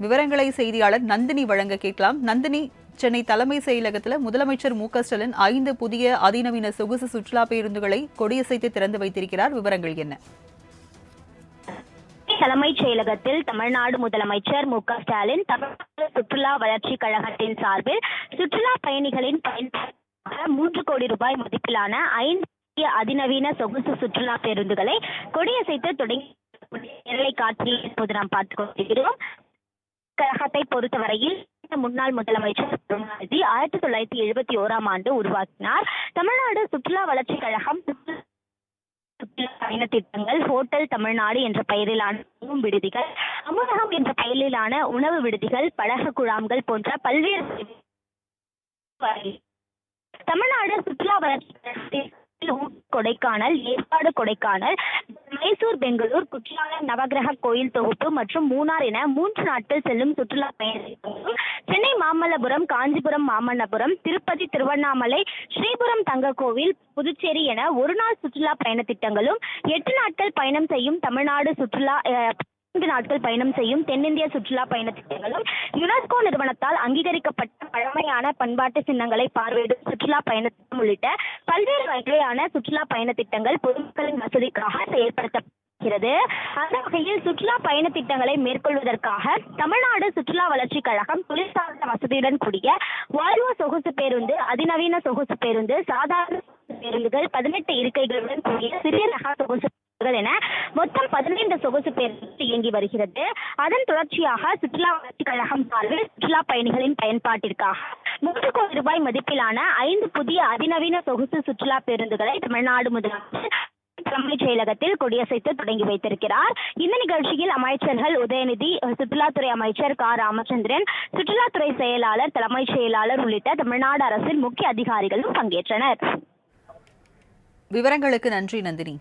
விவரங்களை செய்தியாளர் நந்தினி வழங்க கேட்கலாம். நந்தினி, சென்னை தலைமை செயலகத்தில் முதலமைச்சர் மு.க.ஸ்டாலின் 5 புதிய அதிநவீன சொகுசு சுற்றுலா பேருந்துகளை கொடியசைத்து திறந்து வைத்திருக்கிறார். விவரங்கள் என்ன? தலைமைச் செயலகத்தில் தமிழ்நாடு முதலமைச்சர் மு.க.ஸ்டாலின் தமிழ்நாடு சுற்றுலா வளர்ச்சி கழகத்தின் சார்பில் சுற்றுலா பயணிகளின் பயன்பாட்டிற்காக 3 கோடி ரூபாய் மதிப்பிலான 5 அதிநவீன சொகுசு சுற்றுலா பேருந்துகளை கொடியசைத்து தொடங்கி நேரலை காட்சியை இப்போது நாம் பார்த்துக் கொண்டிருக்கிறோம். கழகத்தை பொறுத்தவரையில் முன்னாள் முதலமைச்சர் கருணாநிதி 1971ஆம் ஆண்டு உருவாக்கினார். தமிழ்நாடு சுற்றுலா வளர்ச்சி கழகம் சுற்றுலா பயண திட்டங்கள், ஹோட்டல் தமிழ்நாடு என்ற பெயரிலான விடுதிகள், அமுதகம் என்ற பெயரிலான உணவு விடுதிகள், படகு குழாம்கள் போன்ற பல்வேறு தமிழ்நாடு சுற்றுலா வளர்ச்சி கழகத்தில் கொடைக்கானல், ஏற்காடு கொடைக்கானல், மைசூர், பெங்களூர், குற்றாலம், நவகிரக கோயில் தொகுப்பு மற்றும் மூணார் என 3 நாட்கள் செல்லும் சுற்றுலா பயணிகளும் சென்னை மாமல்லபுரம், காஞ்சிபுரம் மாமல்லபுரம், திருப்பதி, திருவண்ணாமலை, ஸ்ரீபுரம் தங்கக்கோவில், புதுச்சேரி என ஒரு நாள் சுற்றுலா பயண திட்டங்களும் 8 நாட்கள் பயணம் செய்யும் தமிழ்நாடு சுற்றுலா 5 நாட்கள் பயணம் செய்யும் தென்னிந்திய சுற்றுலா பயண திட்டங்களும் யுனெஸ்கோ நிறுவனத்தால் அங்கீகரிக்கப்பட்ட பழமையான பண்பாட்டு சின்னங்களை பார்வையிடும் சுற்றுலா பயண திட்டம் உள்ளிட்ட பல்வேறு வகையான சுற்றுலா பயண திட்டங்கள் பொதுமக்களின் வசதிக்காக செயல்படுத்தப்படுகிறது. அந்த வகையில் சுற்றுலா பயண திட்டங்களை மேற்கொள்வதற்காக தமிழ்நாடு சுற்றுலா வளர்ச்சி கழகம் தொழிற்சார்ந்த வசதியுடன் கூடிய வால்வோ சொகுசு பேருந்து, அதிநவீன சொகுசு பேருந்து, சாதாரண பேருந்துகள், 18 இருக்கைகளுடன் கூடிய சிறிய ரக சொகுசு என மொத்தம் 15 சொகுசு பேருந்து இயங்கி வருகிறது. அதன் தொடர்ச்சியாக சுற்றுலா வளர்ச்சி கழகம் சார்பில் சுற்றுலா பயணிகளின் பயன்பாட்டிற்காக 3 கோடி ரூபாய் மதிப்பிலான 5 புதிய அதிநவீன சொகுசு சுற்றுலா பேருந்துகளை தமிழ்நாடு முதலமைச்சர் தலைமைச் செயலகத்தில் கொடியசைத்து தொடங்கி வைத்திருக்கிறார். இந்த நிகழ்ச்சியில் அமைச்சர்கள் உதயநிதி, சுற்றுலாத்துறை அமைச்சர் க. ராமச்சந்திரன், சுற்றுலாத்துறை செயலாளர், தலைமைச் செயலாளர் உள்ளிட்ட தமிழ்நாடு அரசின் முக்கிய அதிகாரிகளும் பங்கேற்றனர். விவரங்களுக்கு நன்றி நந்தினி.